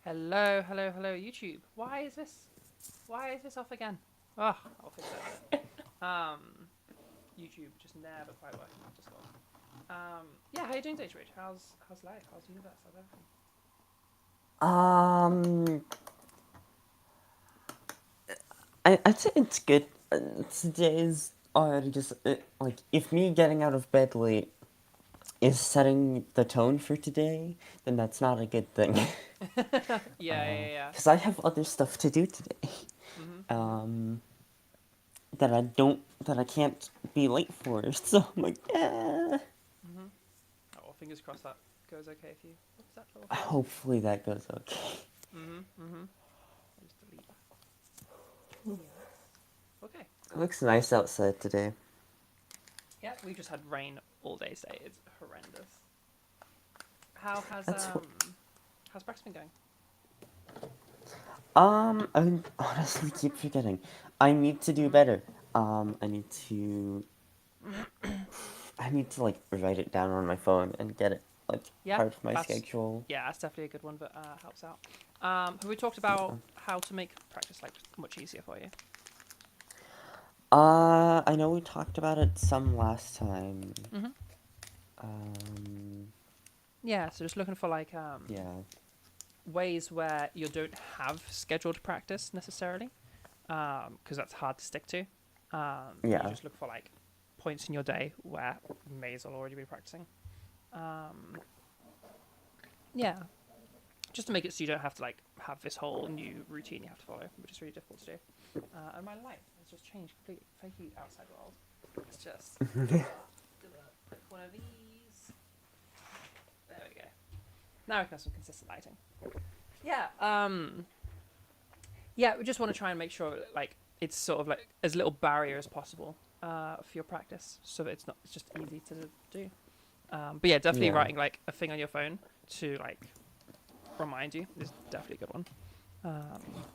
Hello, hello, hello, YouTube. Why is this? Why is this off again? Oh, I'll fix that in a minute. YouTube just never quite working out just well. Yeah, how you doing today, Rich? How's life? How's the universe? How's everything? Um, I'd say it's good. Today's already just like if me getting out of bed late is setting the tone for today, then that's not a good thing. Yeah, yeah, yeah. Because I have other stuff to do today. Mhm, mhm, Um, that I can't be late for. So I'm like, mhm. Oh, well, fingers crossed that goes okay for you. What's that little thing? hopefully that goes okay. Mhm, mhm. I'll just delete that. Yes. Okay, It cool. looks nice outside today. Yeah, we just had rain all day today. It's horrendous. How has That's how's practice been going? I honestly keep forgetting. I need to do Mhm. better. I need to like write it down on my phone and get it like Yeah, part of my that's schedule. yeah, that's definitely a good one, but helps out. Have we talked about how to make practice like much easier for you? I know we talked about it some last time. Hmm. Um, Yeah, so just looking for like yeah, ways where you don't have scheduled practice necessarily, because that's hard to stick to. You yeah, just look for like points in your day where you may as well already be practicing. Um, yeah, just to make it so you don't have to like have this whole new routine you have to follow, which is really difficult to do. And my light has just changed completely. Thank you, outside world. Let's just do a quick one of these. There we go. Now we can have some consistent lighting. Yeah. Yeah. We just want to try and make sure like it's sort of like as little barrier as possible for your practice, so that it's just easy to do. But yeah, definitely yeah, writing like a thing on your phone to like remind you is definitely a good one. Um,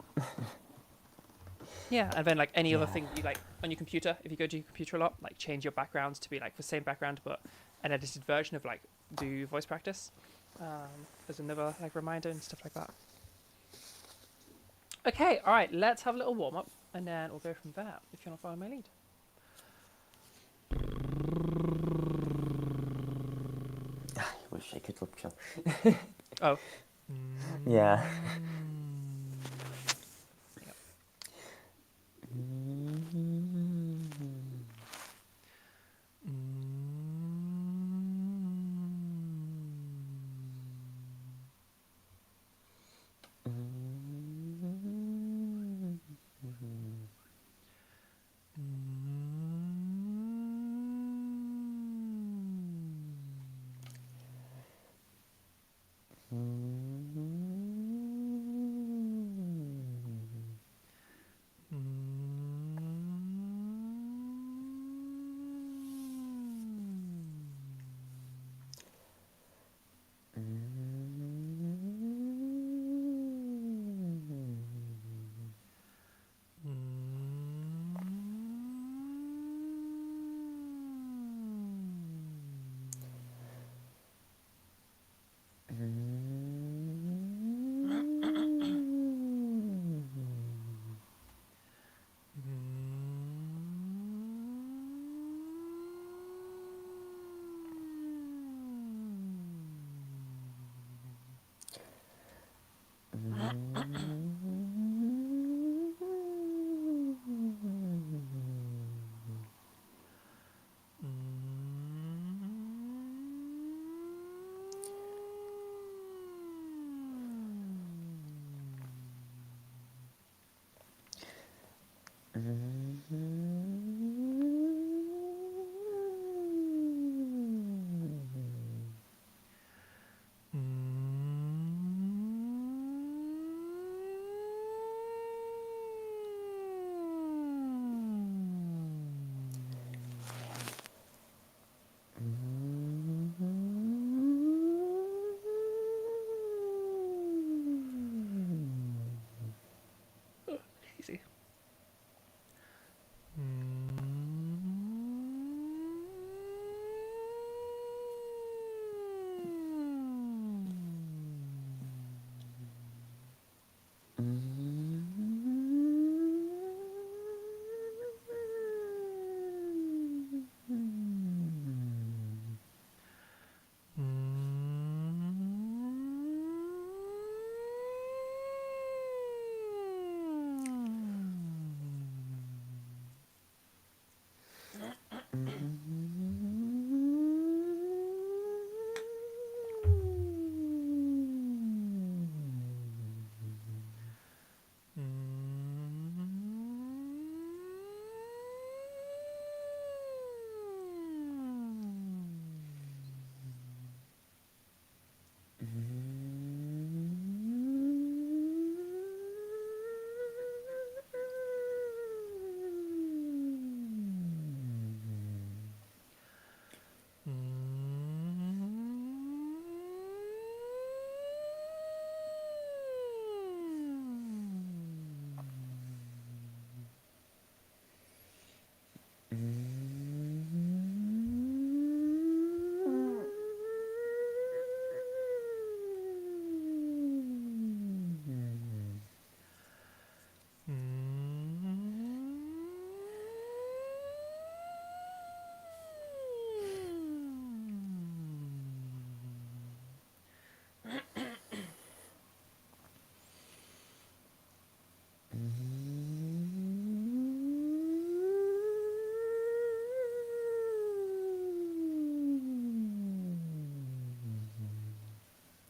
Yeah, and then like any other yeah, thing that you like on your computer, if you go to your computer a lot, like change your backgrounds to be like the same background but an edited version of like do voice practice. As another like reminder and stuff like that. Okay, all right, let's have a little warm up and then we'll go from there. If you want to follow my lead. I wish I could lip chill. Oh. Yeah. Yep. Easy.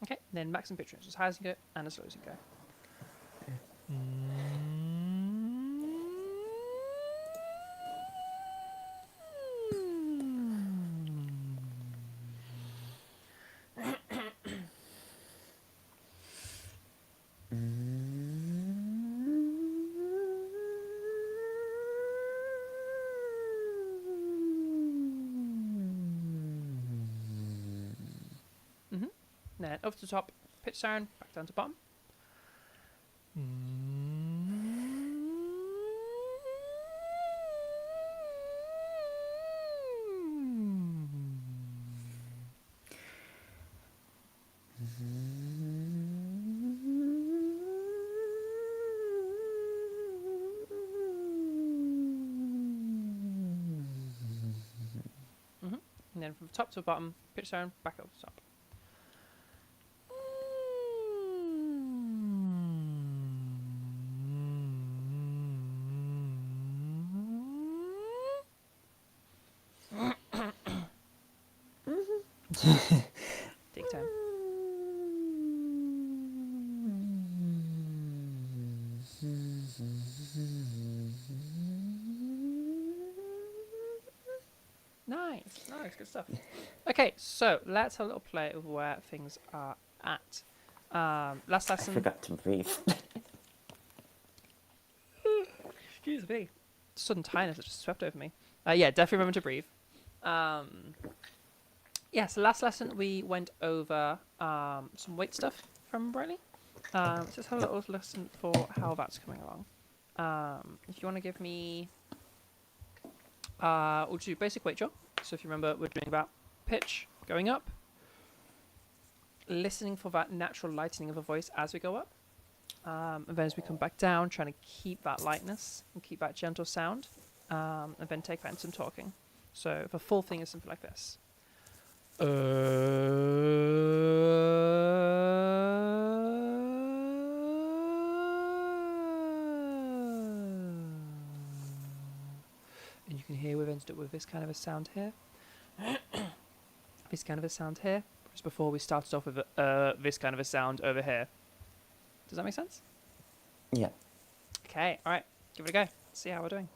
Okay, then maximum pitch range as high as you can go and as low as you can go. Then up to the top, pitch down, back down to bottom. And then from top to bottom, pitch down, back up to top. Take time. Nice, good stuff. Okay, so let's have a little play of where things are at. Last I lesson. forgot to breathe. Excuse me. Sudden tiredness that just swept over me. Yeah, definitely remember to breathe. Yeah, so last lesson we went over some weight stuff from Brightly. Let's just have a little lesson for how that's coming along. If you want to give me... we'll do basic weight drill. So if you remember, we're doing about pitch going up, listening for that natural lightening of a voice as we go up, and then as we come back down, trying to keep that lightness and keep that gentle sound, and then take that into some talking. So the full thing is something like this. And you can hear we've ended up with this kind of a sound here. This kind of a sound here. Whereas before we started off with this kind of a sound over here. Does that make sense? Yeah. Okay, alright. Give it a go. Let's see how we're doing.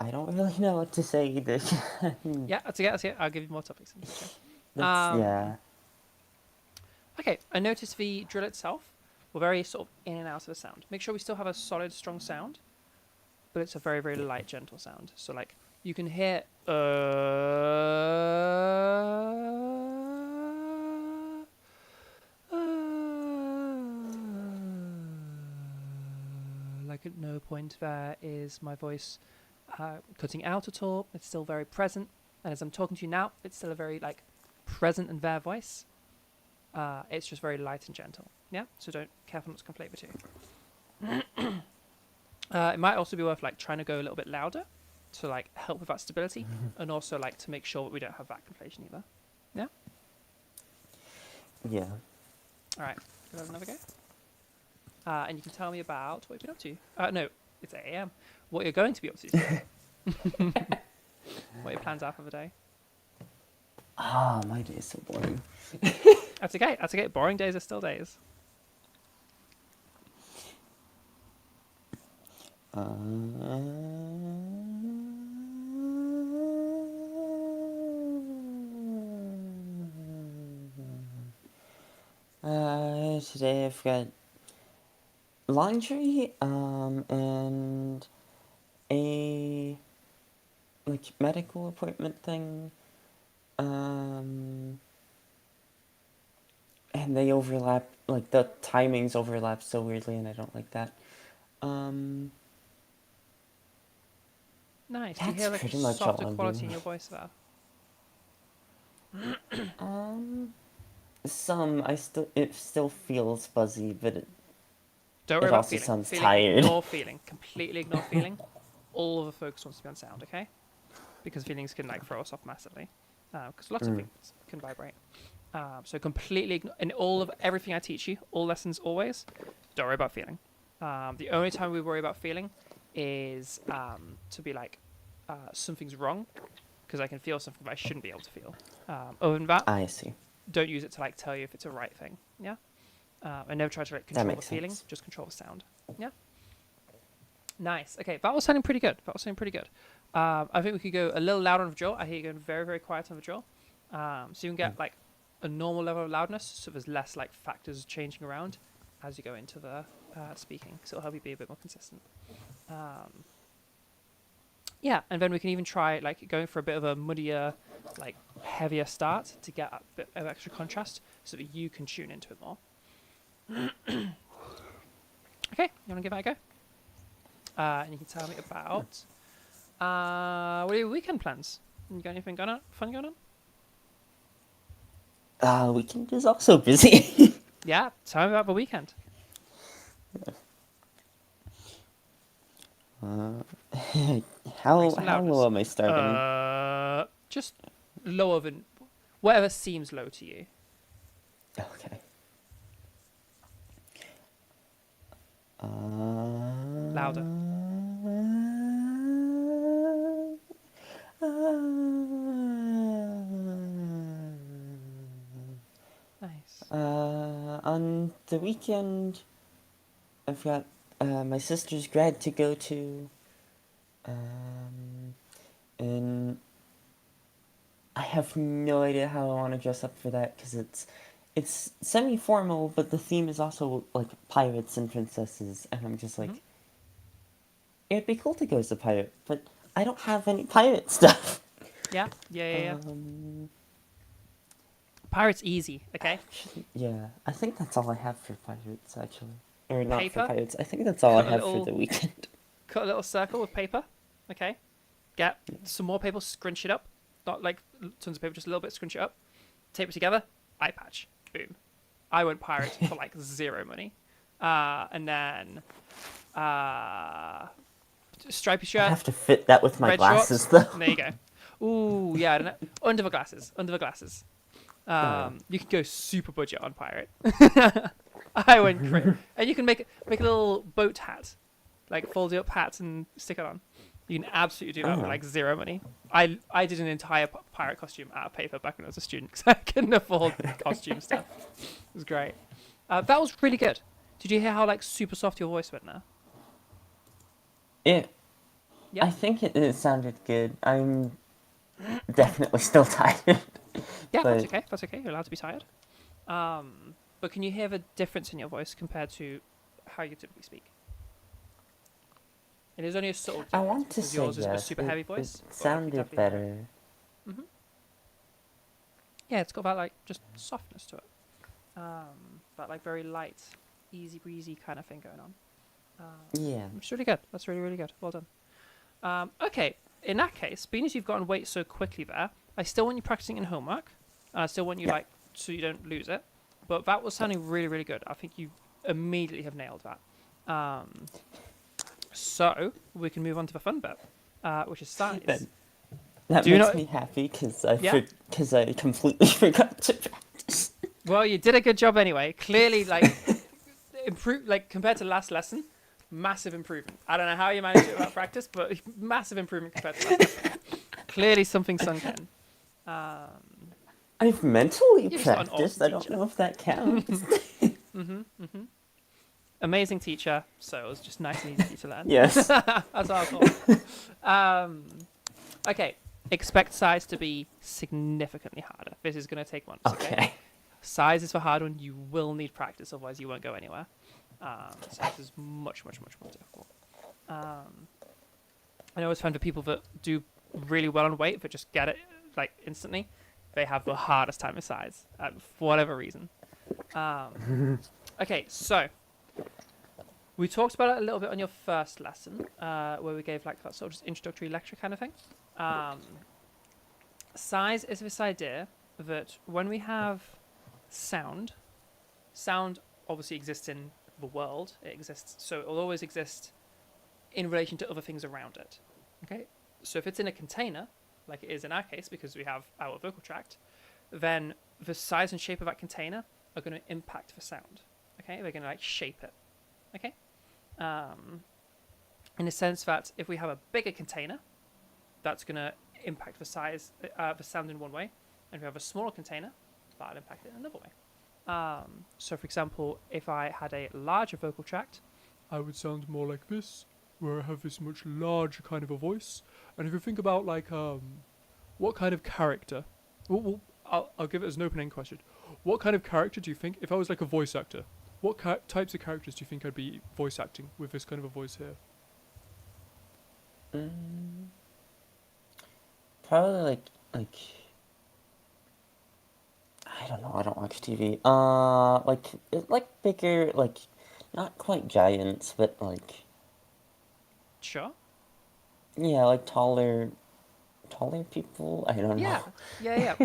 I don't really know what to say either. Yeah, that's it. I'll give you more topics. Yeah. Okay, I noticed the drill itself. We're very sort of in and out of the sound. Make sure we still have a solid, strong sound, but it's a very, very light, gentle sound. So, like, you can hear like Like at no point there is my voice cutting out at all. It's still very present. And as I'm talking to you now, it's still a very like present and there voice. It's just very light and gentle. Yeah. So don't careful not to conflate the two. It might also be worth like trying to go a little bit louder to like help with that stability, and also like to make sure that we don't have that conflation either. Yeah. Yeah. All right. Give that another go. And you can tell me about what you've been up to. No, it's 8 a.m. What you're going to be up to today. What your plans are for the day. Ah, my day is so boring. That's okay. That's okay. Boring days are still days. Today I've got laundry, and a like medical appointment thing, and they overlap, like the timings overlap so weirdly, and I don't like that. Nice. Do you hear That's like a pretty much all softer I'm quality doing. in your voice there? It still feels fuzzy, but Don't worry it about also feeling. sounds Feeling. tired. Ignore feeling. Completely ignore feeling. All of the focus wants to be on sound. Okay. Because feelings can like throw us off massively. Because lots of things can vibrate. So completely in all of everything I teach you, all lessons always, don't worry about feeling. The only time we worry about feeling is to be like something's wrong, because I can feel something that I shouldn't be able to feel. Other than that, I see. don't use it to like tell you if it's a right thing. Yeah. I never try to like That control the makes feeling, sense. just control the sound. Yeah. Nice. Okay, that was sounding pretty good. I think we could go a little louder on the jaw. I hear you going very, very quiet on the jaw. So you can get like a normal level of loudness, so there's less like factors changing around as you go into the speaking. So it'll help you be a bit more consistent. Yeah, and then we can even try like going for a bit of a muddier, like heavier start to get a bit of extra contrast, so that you can tune into it more. Okay, you want to give that a go? And you can tell me about what are your weekend plans? You got anything fun going on? Weekend is also busy. Yeah, tell me about the weekend. Make some How loudness. low am I starting? Just lower than whatever seems low to you. Okay. Louder. Nice. On the weekend, I've got my sister's grad to go to, and I have no idea how I want to dress up for that, because it's semi-formal, but the theme is also like pirates and princesses, and I'm just like, it'd be cool to go as a pirate, but I don't have any pirate stuff. Yeah. Pirate's easy, okay? Actually, yeah, I think that's all I have for pirates, actually. Or not for Paper. pirates, I think that's all I Cut a have for little- the weekend. Cut a little circle with paper, okay? Get some more paper, scrunch it up. Not like tons of paper, just a little bit, scrunch it up. Tape it together, eye patch. Boom. I went pirate for like 0 money. And then stripy I shirt, have to fit that with my red glasses, shorts. though. There you go. Ooh, yeah, I don't know. Under the glasses. Yeah. You could go super budget on pirate. I went crit. And you can make a little boat hat, like fold it up hat and stick it on. You can absolutely do that with like 0 money. I did an entire pirate costume out of paper back when I was a student because I couldn't afford costume stuff. It was great. That was really good. Did you hear how like super soft your voice went now? Yeah. Yeah. I think it sounded good. I'm definitely still tired. Yeah, but that's okay. You're allowed to be tired. But can you hear the difference in your voice compared to how you typically speak? It is only a subtle difference I want to because say yours is a yes. super heavy voice. It but, like, you sounded definitely hear it. better. Yeah, it's got that like just softness to it. That like very light, easy breezy kind of thing going on. Yeah. Which is really good. That's really, really good. Well done. Okay, in that case, being as you've gotten weight so quickly there, I still want you practicing in homework. And I still want you, Yeah. like, so you don't lose it. But that was sounding really, really good. I think you immediately have nailed that. So we can move on to the fun bit, which is size. That Do you makes know? me happy because Yeah. I completely forgot to practice. Well, you did a good job anyway. Clearly, like, improve, like compared to last lesson, massive improvement. I don't know how you managed it without practice, but massive improvement compared to last lesson. Clearly, something sunk in. I've mentally You've just got an practiced. awesome I don't teacher. know if that counts. Amazing teacher, so it was just nice and easy for you to learn. Yes. That's what I thought. Okay, expect size to be significantly harder. This is going to take months, okay? Size is for hard one. You will need practice, otherwise you won't go anywhere. So this is much, much, much more difficult. I know it's fun for people that do really well on weight, but just get it like instantly. They have the hardest time with size, for whatever reason. Okay, so we talked about it a little bit on your first lesson, where we gave like that sort of just introductory lecture kind of thing. Size is this idea that when we have sound obviously exists in the world. It exists, so it will always exist in relation to other things around it. Okay, so if it's in a container, like it is in our case, because we have our vocal tract, then the size and shape of that container are going to impact the sound. Okay, they're going to like shape it. Okay, in the sense that if we have a bigger container, that's going to impact the size, the sound in one way, and if we have a smaller container, that'll impact it in another way. So, for example, if I had a larger vocal tract, I would sound more like this, where I have this much larger kind of a voice. And if you think about like, what kind of character? Well, I'll give it as an open-end question. What kind of character do you think, if I was like a voice actor, what types of characters do you think I'd be voice acting with this kind of a voice here? Probably I don't know. I don't watch TV. Like bigger, like not quite giants, but like Sure. yeah, like taller people. I don't Yeah. know. Yeah.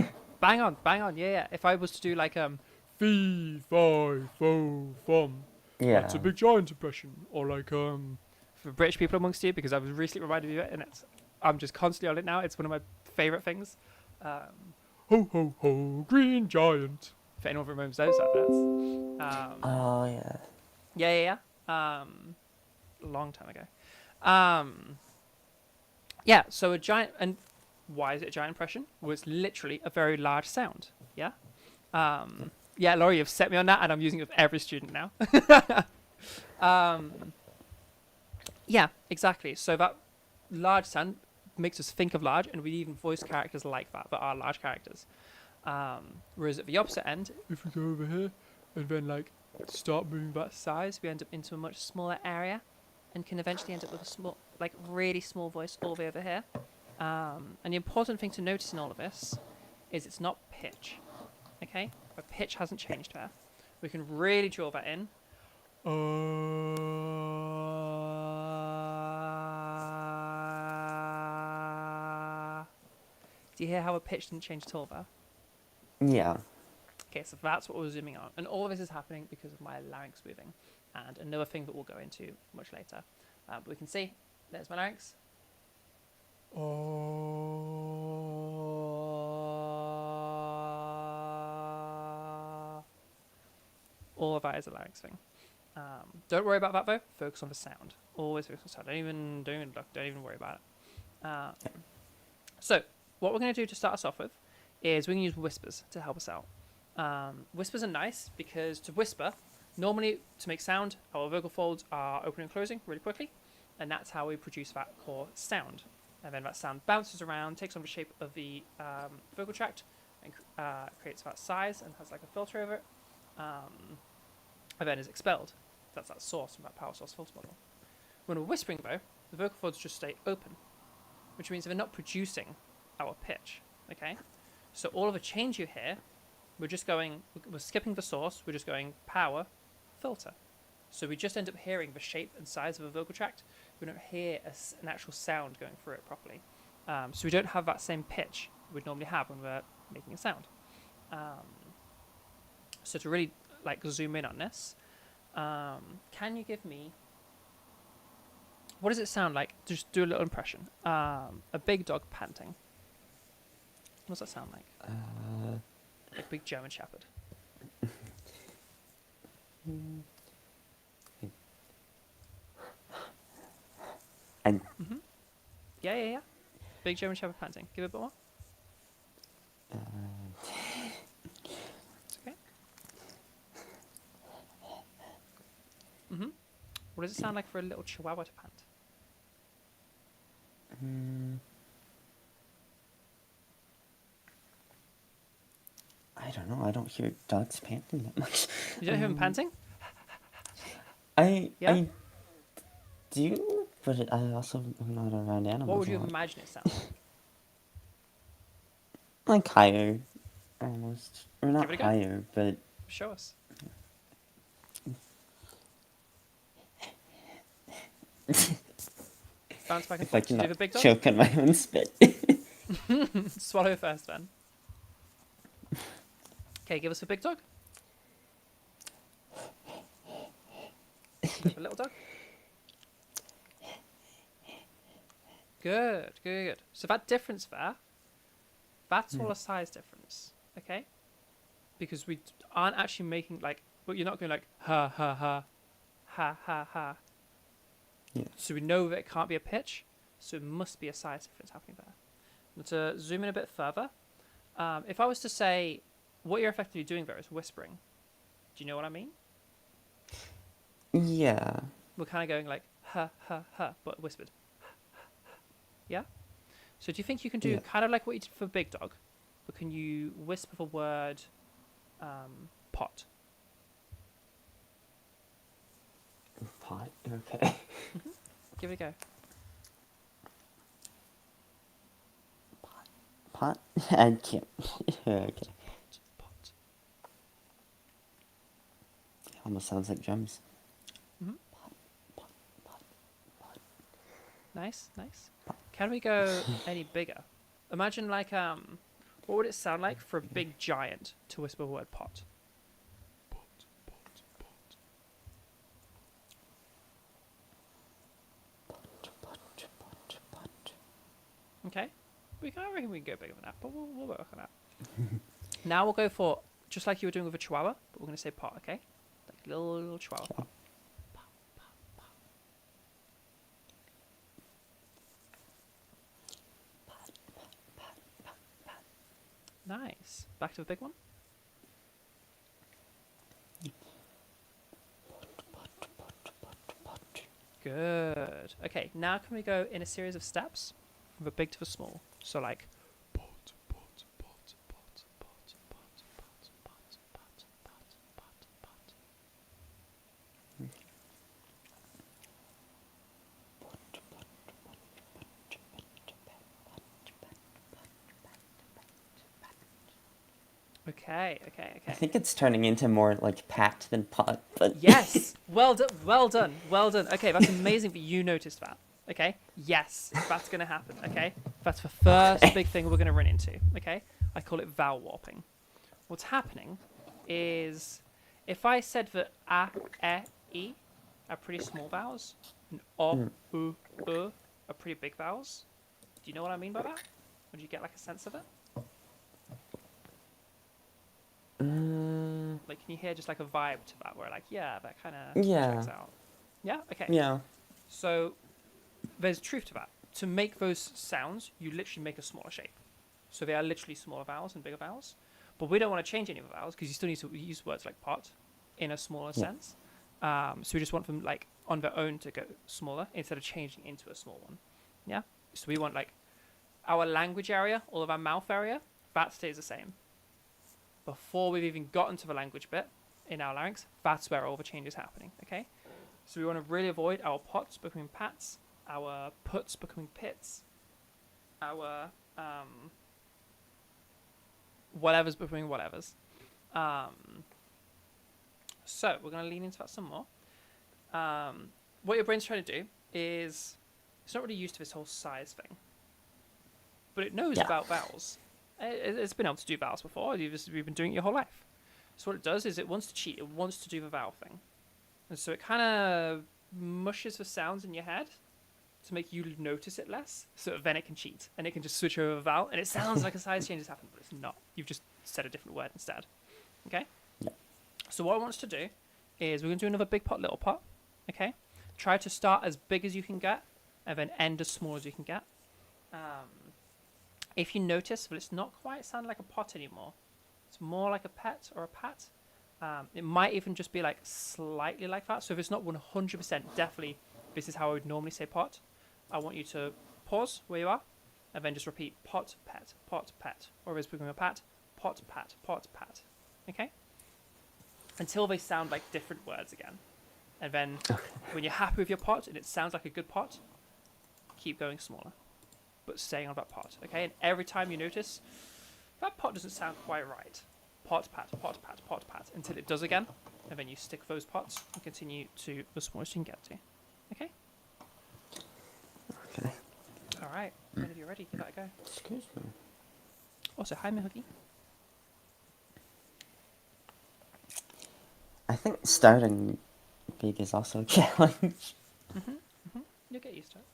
Bang on. Yeah. If I was to do like fee, fi, fo, fum, that's a Yeah. big giant impression, or like for British people amongst you, because I was recently reminded of it, and I'm just constantly on it now. It's one of my favourite things. Ho ho ho, green giant. If anyone remembers those adverts. Oh yeah. Yeah. A long time ago. Yeah. So a giant, and why is it a giant impression? Well, it's literally a very large sound. Yeah. Yeah, Laurie, you've set me on that, and I'm using it with every student now. Yeah, exactly. So that large sound makes us think of large, and we even voice characters like that are large characters. Whereas at the opposite end, if we go over here and then like start moving that size, we end up into a much smaller area, and can eventually end up with a small, like really small voice all the way over here. And the important thing to notice in all of this is it's not pitch. Okay, our pitch hasn't changed there. We can really draw that in. Do you hear how a pitch didn't change at all there? Yeah. Okay, so that's what we're zooming on. And all of this is happening because of my larynx moving. And another thing that we'll go into much later. But we can see, there's my larynx. All of that is a larynx thing. Don't worry about that though. Focus on the sound. Always focus on the sound. Don't even look. Don't even worry about it. So what we're going to do to start us off with is we can use whispers to help us out. Whispers are nice because to whisper, normally to make sound, our vocal folds are opening and closing really quickly, and that's how we produce that core sound. And then that sound bounces around, takes on the shape of the vocal tract, and creates that size and has like a filter over it, and then is expelled. That's that source from that power source filter model. When we're whispering though, the vocal folds just stay open, which means they're not producing our pitch. Okay, so all of the change you hear, we're skipping the source, we're just going power, filter. So we just end up hearing the shape and size of a vocal tract. We don't hear an actual sound going through it properly. So we don't have that same pitch we'd normally have when we're making a sound. So to really like zoom in on this, can you give me, what does it sound like? Just do a little impression. A big dog panting. What does that sound like? Like a big German Shepherd. And Yeah. Big German Shepherd panting. Give it a bit more. It's okay. What does it sound like for a little Chihuahua to pant? I don't know. I don't hear dogs panting that much. You don't hear them panting? I Yeah? I do, but I also am not around animals. What would a you lot. imagine it sounds like? Like higher, almost, or not Give it a go. higher, but Show us. Bounce back and if I forth. Do you have a cannot big dog? choke on my own spit. Swallow first, then. Okay, give us a big dog. Give a little dog. Good. So that difference there, that's all a size difference, okay? Because we aren't actually making like, but you're not going like ha ha ha, ha ha ha. Yeah. So we know that it can't be a pitch, so it must be a size difference happening there. And to zoom in a bit further, if I was to say what you're effectively doing there is whispering, do you know what I mean? Yeah. We're kind of going like ha ha ha, but whispered. Yeah. So do you think you can do Yeah. kind of like what you did for Big Dog, but can you whisper the word pot? Pot. Okay. Give it a go. Pot. I can't. Okay. Pot. Almost sounds like drums. Mm-hmm. Pot. Pot. Pot. Nice. Can we go any bigger? Imagine like what would it sound like for a big giant to whisper the word pot? Pot. Okay. I reckon we can go bigger than that, but we'll work on that. Now we'll go for just like you were doing with a chihuahua, but we're going to say pot, okay? Like little chihuahua pot. Nice. Back to the big one. Good. Okay, now can we go in a series of steps from the big to the small? So like pot. Okay. I think it's turning into more like pat than pot, but Yes. Well done. Okay, that's amazing that you noticed that. Okay. Yes, that's gonna happen. Okay. That's the first big thing we're gonna run into. Okay. I call it vowel warping. What's happening is if I said that a, e are pretty small vowels, and o, u, are pretty big vowels. Do you know what I mean by that? Or do you get like a sense of it? Like, can you hear just like a vibe to that where like, yeah, that kind of checks out? Yeah? Okay. yeah. So there's truth to that. To make those sounds, you literally make a smaller shape. So they are literally smaller vowels and bigger vowels. But we don't want to change any of the vowels because you still need to use words like pot in a smaller sense. So we just want them like on their own to go smaller instead of changing into a small one. Yeah? So we want like our language area, all of our mouth area, that stays the same. Before we've even gotten to the language bit in our larynx, that's where all the change is happening, okay? So we want to really avoid our pots becoming pats, our puts becoming pits, our whatever's becoming whatevers. So we're going to lean into that some more. What your brain's trying to do is it's not really used to this whole size thing, but it knows Yeah. about vowels. It's been able to do vowels before. You've been doing it your whole life. So what it does is it wants to cheat. It wants to do the vowel thing, and so it kind of mushes the sounds in your head to make you notice it less, so that then it can cheat and it can just switch over a vowel, and it sounds like a size change has happened, but it's not. You've just said a different word instead. Okay. Yeah. So what I want us to do is we're going to do another big pot, little pot. Okay. Try to start as big as you can get, and then end as small as you can get. If you notice that it's not quite sounding like a pot anymore, it's more like a pet or a pat. It might even just be like slightly like that. So if it's not 100%, definitely this is how I would normally say pot. I want you to pause where you are, and then just repeat pot, pet, or if it's becoming a pat, pot, pat. Okay? Until they sound like different words again. And then when you're happy with your pot and it sounds like a good pot, keep going smaller, but staying on that pot. Okay? And every time you notice that pot doesn't sound quite right, pot, pat, until it does again, and then you stick those pots and continue to the smallest you can get to. Okay? Okay. All right. Whenever you're ready, give that a go. Excuse me. Also, hi, Mihugi. I think starting big is also a challenge. You'll get used to it.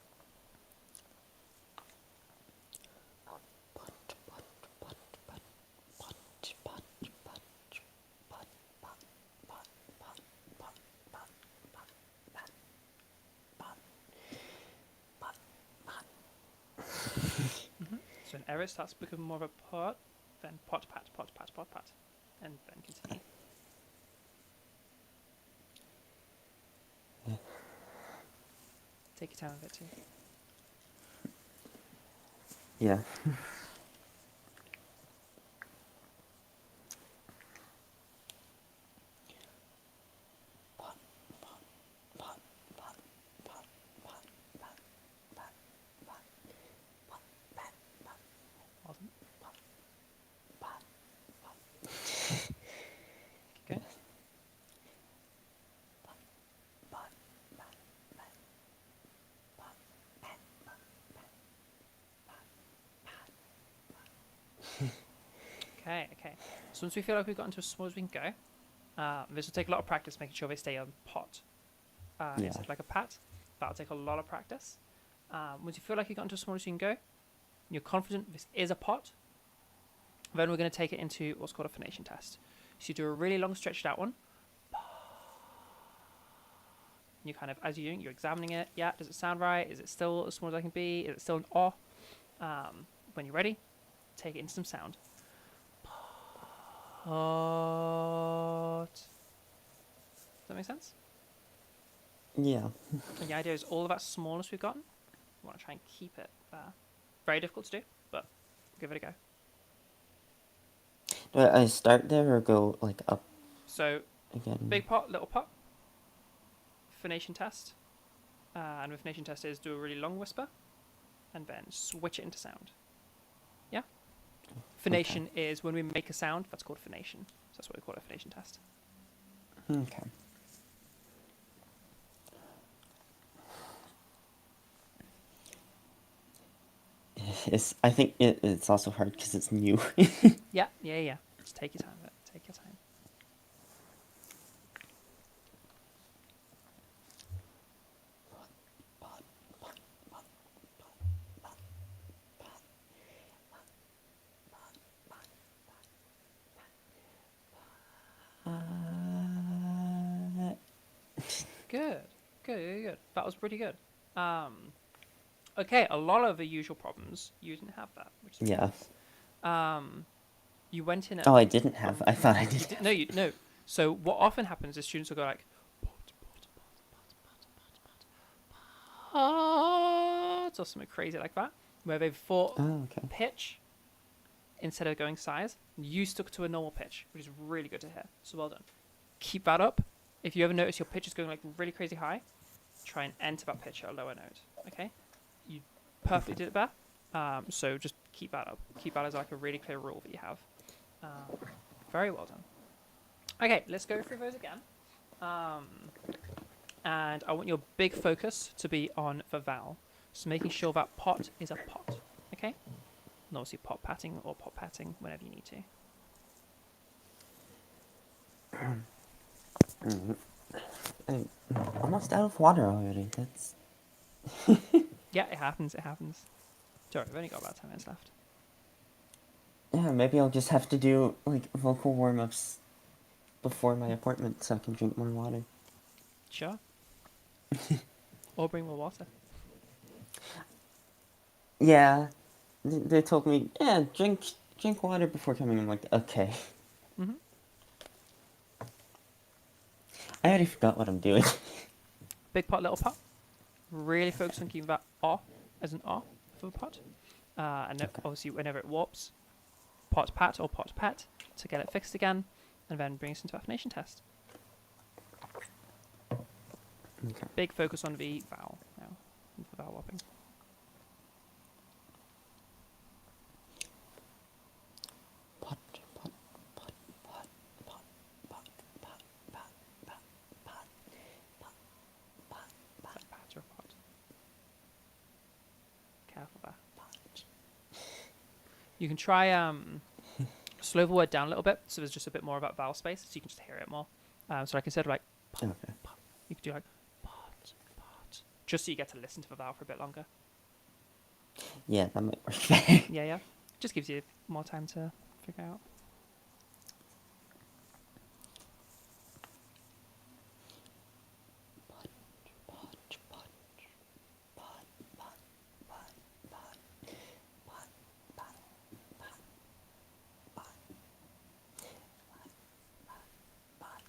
So an error starts becoming more of a pot, then pot, pat, and then continue. Take your time with it too. Yeah. Awesome. Okay. Okay. So once we feel like we've gotten to as small as we can go, this will take a lot of practice making sure they stay on pot. Yeah. Instead of like a pat. That'll take a lot of practice. Once you feel like you've gotten to as small as you can go, you're confident this is a pot, then we're going to take it into what's called a phonation test. So you do a really long stretched out one. You kind of, as you're doing, you're examining it. Yeah, does it sound right? Is it still as small as I can be? Is it still an oh? When you're ready, take it into some sound. Pot. Does that make sense? Yeah. And the idea is all of that smallness we've gotten, we want to try and keep it there. Very difficult to do, but give it a go. Do I start there or go like up So, again? big pot, little pot. Phonation test. And with phonation test is do a really long whisper, and then switch it into sound. Yeah? Phonation is when we make a sound, that's called phonation. So that's what we call a phonation test. Okay. I think it's also hard because it's new. Yeah. Just take your time with it. Take your time. Good. That was pretty good. Okay, a lot of the usual problems, you didn't have that, which is Yeah. nice. You went in at... Oh, I didn't have. I thought I did. No. So what often happens is students will go like... or something crazy like that, where they've thought Oh, okay. pitch instead of going size. You stuck to a normal pitch, which is really good to hear. So well done. Keep that up. If you ever notice your pitch is going like really crazy high, try and enter that pitch at a lower note. Okay? You perfectly did it there. So just keep that up. Keep that as like a really clear rule that you have. Very well done. Okay, let's go through those again. And I want your big focus to be on the vowel. So making sure that pot is a pot. Okay? And obviously pot patting or pot patting whenever you need to. I'm almost out of water already. That's... Yeah, it happens. It happens. Sorry, we've only got about 10 minutes left. Yeah, maybe I'll just have to do, like, vocal warm-ups before my appointment so I can drink more water. Sure. Or bring more water. Yeah, they told me, yeah, drink water before coming. I'm like, okay. Mm-hmm. I already forgot what I'm doing. Big pot, little pot. Really focus on keeping that R as an R for the pot. And Okay. obviously, whenever it warps, pot pat or pot pet to get it fixed again, and then bring us into affirmation test. Okay. Big focus on the vowel now, for vowel warping. Pot, pot, pot, pot, pot, pot, pot, pot, pot, pot, pot, pot, pot, Pat or pot. Careful there. pot. You can try slow the word down a little bit, so there's just a bit more of that vowel space, so you can just hear it more. So like instead of like pot, Okay. pot, you could do like pot, pot, just so you get to listen to the vowel for a bit longer. Yeah, that might work better. Yeah. Just gives you more time to figure out. Pot, pot, pot, pot, pot, pot, pot, pot, pot, pot, pot,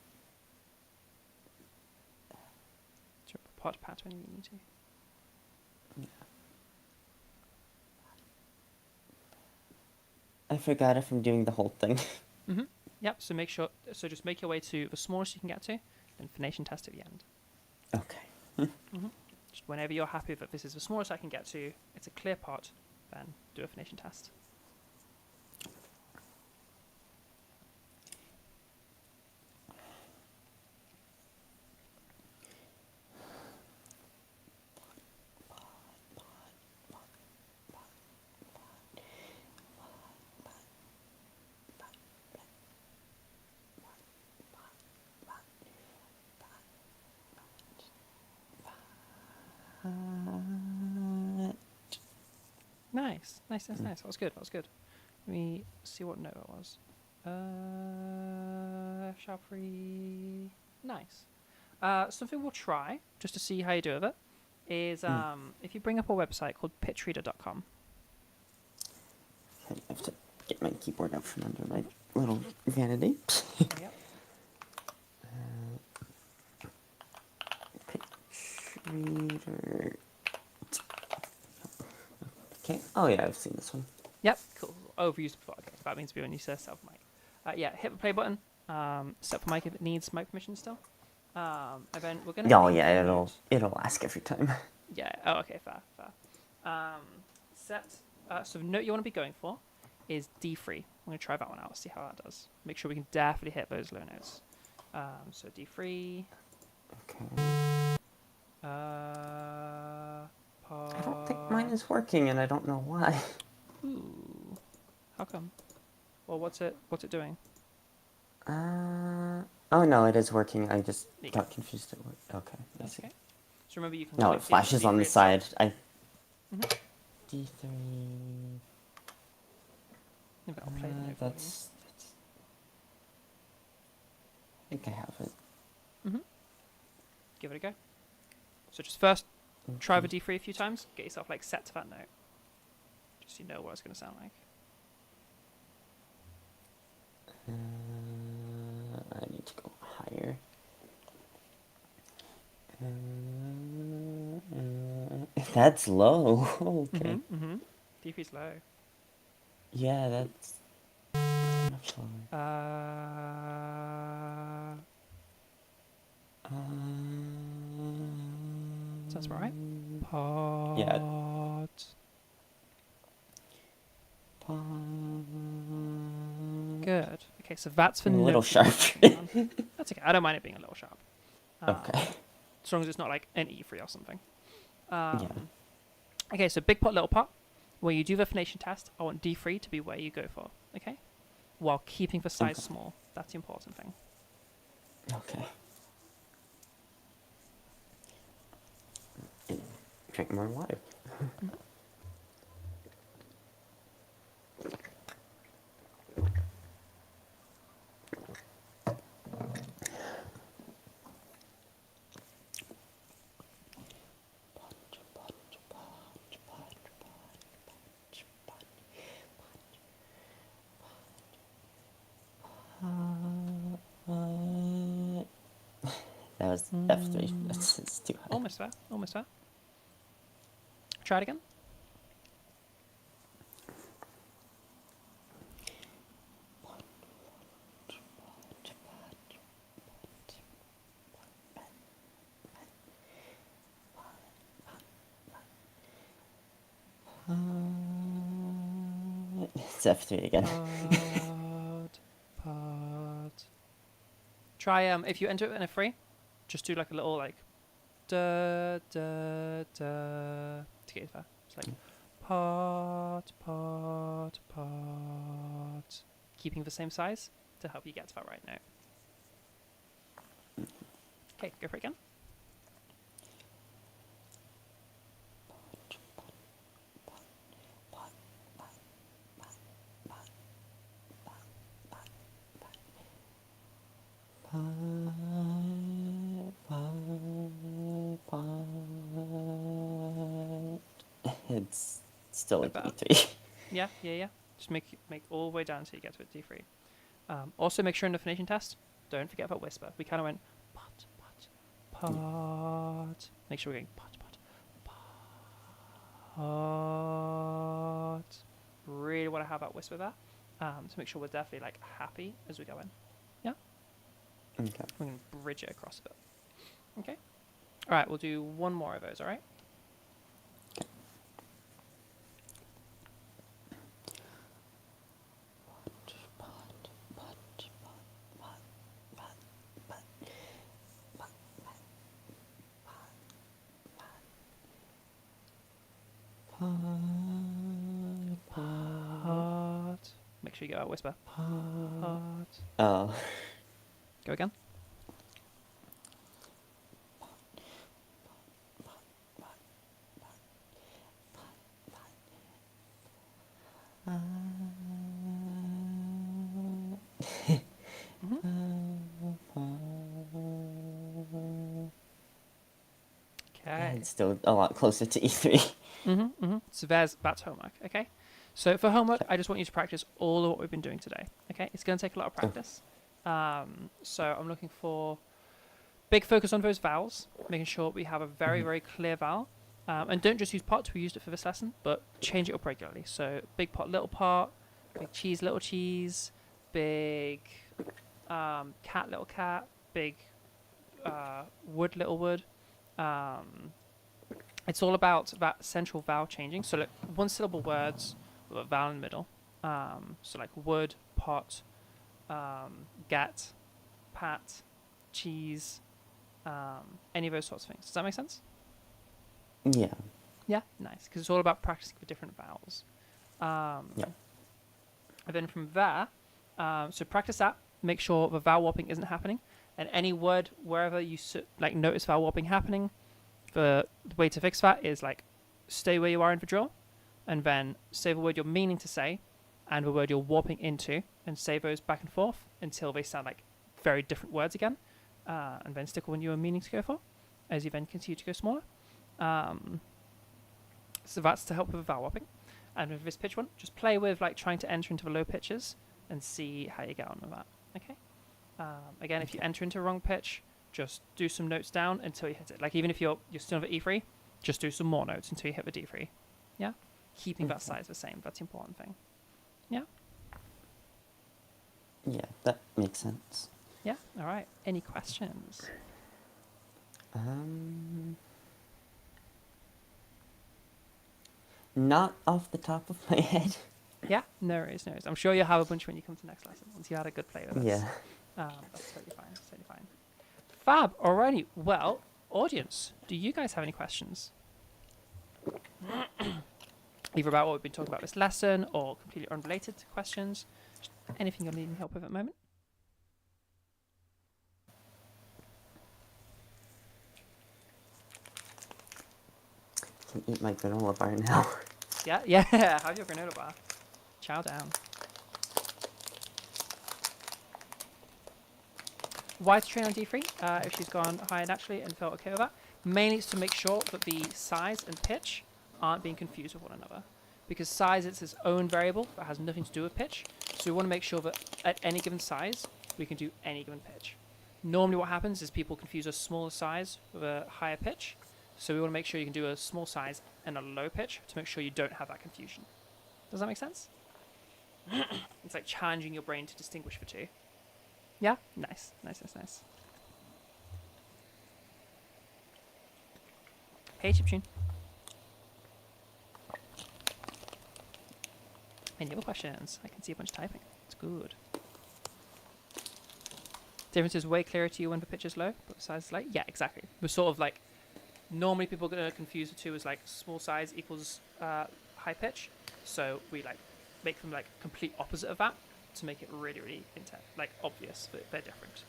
pot. Sure, pot pat when you need to. I forgot if I'm doing the whole thing. Mm-hmm. Yep. So make sure. So just make your way to the smallest you can get to, and phonation test at the end. Okay. Mm-hmm. Just whenever you're happy that this is the smallest I can get to, it's a clear pot, then do a phonation test. Nice. That was good. Let me see what note it was. F sharp 3. Nice. Something we'll try, just to see how you do with it, is if you bring up a website called pitchreader.com. Okay, I have to get my keyboard out from under my little vanity. Yep. Pitch reader. Okay. Oh yeah, I've seen this one. Yep. Cool. Oh, we've used it before. Okay. That means we only set up mic. Yeah. Hit the play button. Set the mic if it needs mic permission still. And then we're gonna. Oh yeah, it'll ask every time. Yeah. Oh, okay. Fair. Set. So the note you want to be going for is D3. I'm going to try that one out, see how that does. Make sure we can definitely hit those low notes. So D3. Okay. Pa, I don't think mine is working, and I don't know why. Ooh. How come? Well, what's it doing? Oh no, it is working. I just There you got confused at work. Okay, I see. Okay. So remember, you can. No, click it flashes into on the D3 side. itself. Mhm. D3. Maybe I'll play the note for That's. I think I have it. you. Give it a go. So just first try the D3 a few times. Get yourself like set to that note. Just so you know what it's going to sound like. I need to go higher. That's low. Okay. D3's low. Yeah, that's much lower. Sounds about right. Pot. Yeah. Good. Okay, so that's for A little notes sharp. you're working on. That's okay. I don't mind it being a little sharp. Okay. as long as it's not like an E3 or something. Yeah. Okay, so big pot, little pot. When you do the phonation test, I want D3 to be where you go for, okay? While keeping the size Okay. small. That's the important thing. Okay. And drink more water. That was F3. It's too high. Almost there, almost there. Try it again. It's F3 again. Pod. Try if you enter it in a free, just do like a little like da da da to get it there. It's like pot pot pot, keeping the same size to help you get to that right note. Okay, go for it again. It's still Bit like better. E3. Yeah. Just make all the way down until you get to a D3. Also, make sure in the phonation test, don't forget about whisper. We kind of went pot pot pot. Make sure we're going pot pot pot. Really want to have that whisper there. To make sure we're definitely like happy as we go in. Yeah. Okay. We're gonna bridge it across a bit. Okay. All right. We'll do one more of those. All right. Pot. Make sure you go out whisper. Pot. Oh. Go again. Okay. It's still a lot closer to E3. So that's homework. Okay. So for homework, I just want you to practice all of what we've been doing today. Okay. It's going to take a lot of practice. So I'm looking for big focus on those vowels, making sure we have a very, very clear vowel. And don't just use pot, we used it for this lesson, but change it up regularly. So big pot, little pot, big cheese, little cheese, big cat, little cat, big wood, little wood. It's all about that central vowel changing. So like one syllable words with a vowel in the middle. So like wood, pot, gat, pat, cheese, any of those sorts of things. Does that make sense? Yeah. Yeah, nice. Because it's all about practicing with different vowels. Yeah. And then from there, so practice that. Make sure the vowel whopping isn't happening. And any word, wherever you like notice vowel whopping happening, the way to fix that is like stay where you are in the drill, and then say the word you're meaning to say, and the word you're warping into, and say those back and forth until they sound like very different words again, and then stick with one you were meaning to go for, as you then continue to go smaller. So that's to help with the vowel whopping. And with this pitch one, just play with like trying to enter into the low pitches and see how you get on with that. Okay. Again, if you enter into a wrong pitch, just do some notes down until you hit it. Like even if you're still at E3, just do some more notes until you hit the D3. Yeah. Keeping that size the same. That's the important thing. Yeah. Yeah, that makes sense. Yeah. All right. Any questions? Not off the top of my head. Yeah. No worries. No worries. I'm sure you'll have a bunch when you come to next lesson once you had a good play with us. Yeah. That's totally fine. That's totally fine. Fab. Alrighty. Well, audience, do you guys have any questions? Either about what we've been talking about this lesson or completely unrelated questions. Just anything you're needing help with at the moment. I can eat my granola bar now. Yeah. How's your granola bar? Chow down. Why to train on D3 if she's gone higher naturally and felt okay with that? Mainly it's to make sure that the size and pitch aren't being confused with one another. Because size is its own variable that has nothing to do with pitch. So we want to make sure that at any given size, we can do any given pitch. Normally what happens is people confuse a smaller size with a higher pitch. So we want to make sure you can do a small size and a low pitch to make sure you don't have that confusion. Does that make sense? It's like challenging your brain to distinguish the two. Yeah? Nice. Hey, Chiptune. Any other questions? I can see a bunch of typing. It's good. Difference is way clearer to you when the pitch is low, but the size is light. Yeah, exactly. We're sort of like, normally people are going to confuse the two as like small size equals high pitch. So we like make them like complete opposite of that to make it really, really intense, like obvious that they're different.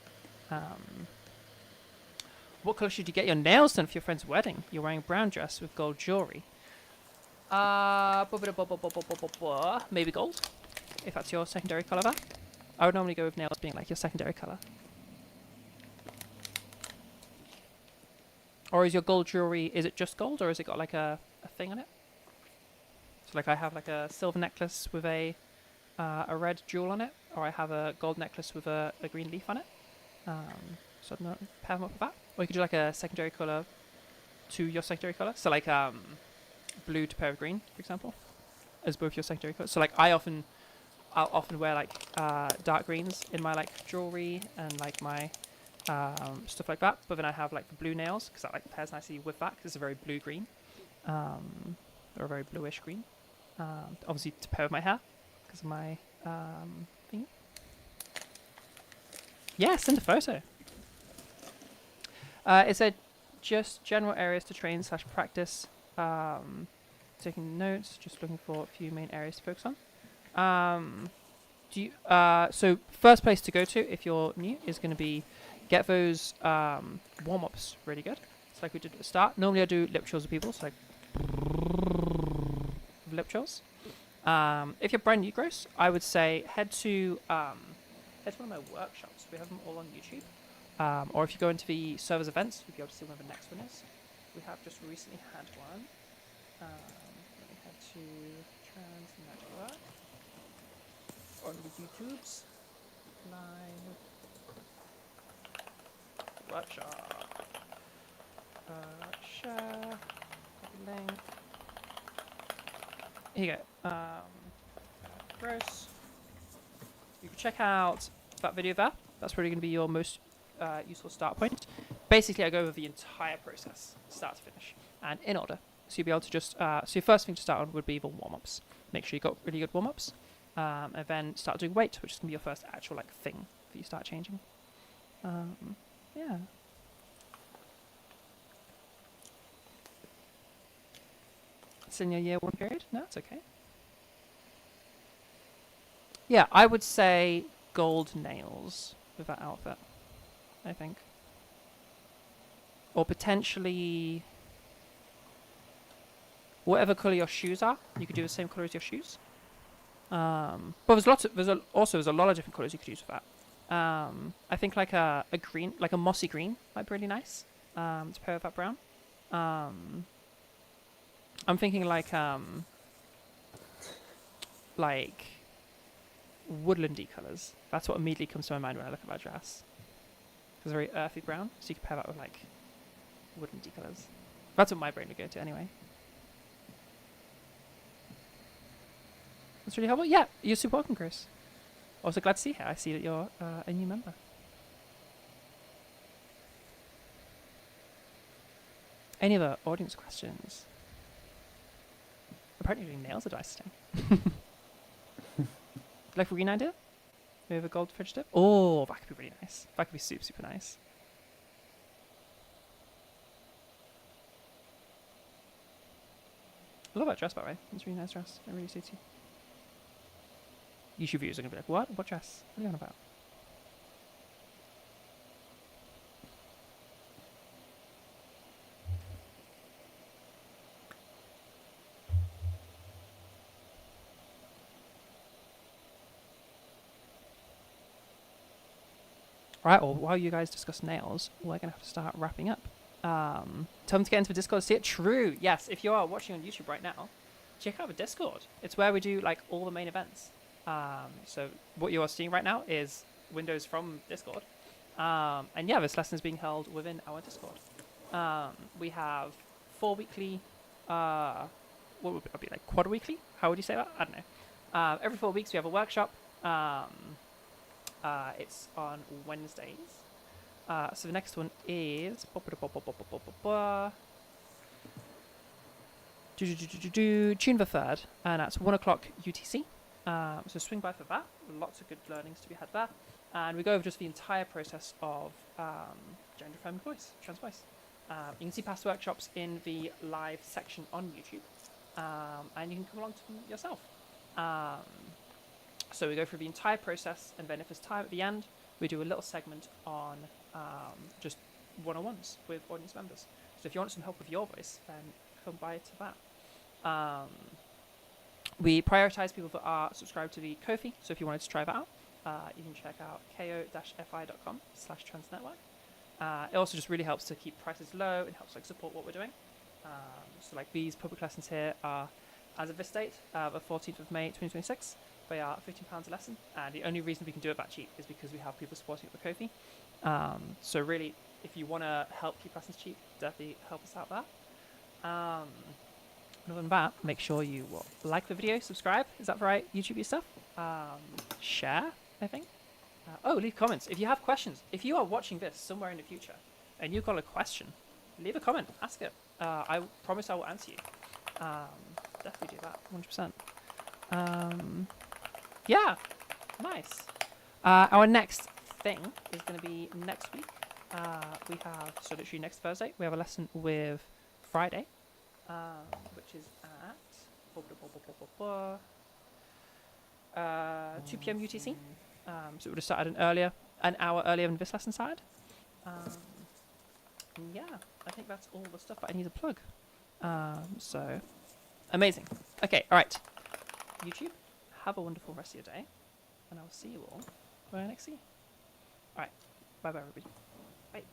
What colour should you get your nails done for your friend's wedding? You're wearing a brown dress with gold jewellery. Maybe gold, if that's your secondary colour there. I would normally go with nails being like your secondary colour. Or is your gold jewellery, is it just gold or has it got like a thing on it? So like I have like a silver necklace with a red jewel on it, or I have a gold necklace with a green leaf on it. So I'd not pair them up with that. Or you could do like a secondary colour to your secondary colour. So like blue to pair with green, for example, as both your secondary colours. So like I'll often wear like dark greens in my like jewellery and like my stuff like that. But then I have like the blue nails because that like pairs nicely with that because it's a very blue green, or a very bluish green. Obviously to pair with my hair because of my thing. Yeah, send a photo. It said just general areas to train / practice. Taking notes, just looking for a few main areas to focus on. So first place to go to if you're new is going to be get those warm-ups really good. It's like we did at the start. Normally I do lip trills with people, so like lip trills. If you're brand new, Gross, I would say head to one of my workshops. We have them all on YouTube. Or if you go into the server's events, you'll be able to see when the next one is. We have just recently had one. Let me head to Trans Network on the YouTubes. Live workshop. Share. Copy link. Here you go. Gross. You can check out that video there. That's probably going to be your most useful start point. Basically, I go over the entire process, start to finish, and in order. So you'll be able to just, so your first thing to start on would be the warm-ups. Make sure you got really good warm-ups, and then start doing weight, which is going to be your first actual like thing that you start changing. Yeah. It's in your year one period? No, it's okay. Yeah, I would say gold nails with that outfit, I think. Or potentially whatever colour your shoes are, you could do the same colour as your shoes. But there's a lot of different colours you could use with that. I think like a green, like a mossy green might be really nice to pair with that brown. I'm thinking like woodlandy colours. That's what immediately comes to my mind when I look at that dress. It's very earthy brown, so you can pair that with like woodlandy colours. That's what my brain would go to anyway. That's really helpful. Yeah, you're super welcome, Chris. Also glad to see you here. I see that you're a new member. Any other audience questions? Apparently doing nails advice today. Like a green idea? Maybe a gold fridge tip? Oh, that could be really nice. That could be super, super nice. I love that dress, by the way. It's a really nice dress. It really suits you. YouTube viewers are going to be like, what? What dress? What are you on about? Alright, well, while you guys discuss nails, we're going to have to start wrapping up. Tell them to get into the Discord to see it. True. Yes, if you are watching on YouTube right now, check out the Discord. It's where we do like all the main events. So what you are seeing right now is windows from Discord. And yeah, this lesson is being held within our Discord. We have 4 weekly, what would it be, like quad weekly? How would you say that? I don't know. Every 4 weeks we have a workshop. It's on Wednesdays. So the next one is June the 3rd, and that's 1 o'clock UTC. So swing by for that. Lots of good learnings to be had there. And we go over just the entire process of gender-affirming voice, trans voice. You can see past workshops in the live section on YouTube, and you can come along to them yourself. So we go through the entire process, and then if there's time at the end, we do a little segment on just one-on-ones with audience members. So if you want some help with your voice, then come by to that. We prioritize people that are subscribed to the Ko-fi, so if you wanted to try that out, you can check out ko-fi.com/transnetwork. It also just really helps to keep prices low and helps like support what we're doing. So like these public lessons here are, as of this date, the 14th of May 2026, they are £15 a lesson, and the only reason we can do it that cheap is because we have people supporting it with Ko-fi. So really, if you want to help keep lessons cheap, definitely help us out there. Other than that, make sure you like the video, subscribe. Is that right? YouTube stuff. Share, I think. Leave comments if you have questions. If you are watching this somewhere in the future and you've got a question, leave a comment. Ask it. I promise I will answer you. Definitely do that. 100%. Yeah, nice. Our next thing is going to be next week. We have, so literally next Thursday, we have a lesson with Friday, which is at 2 p.m. UTC. So it would have started an hour earlier than this lesson started. Yeah, I think that's all the stuff that I need to plug. So, amazing. Okay, all right. YouTube, have a wonderful rest of your day, and I'll see you all when I next see you. All right, bye-bye, everybody. Bye.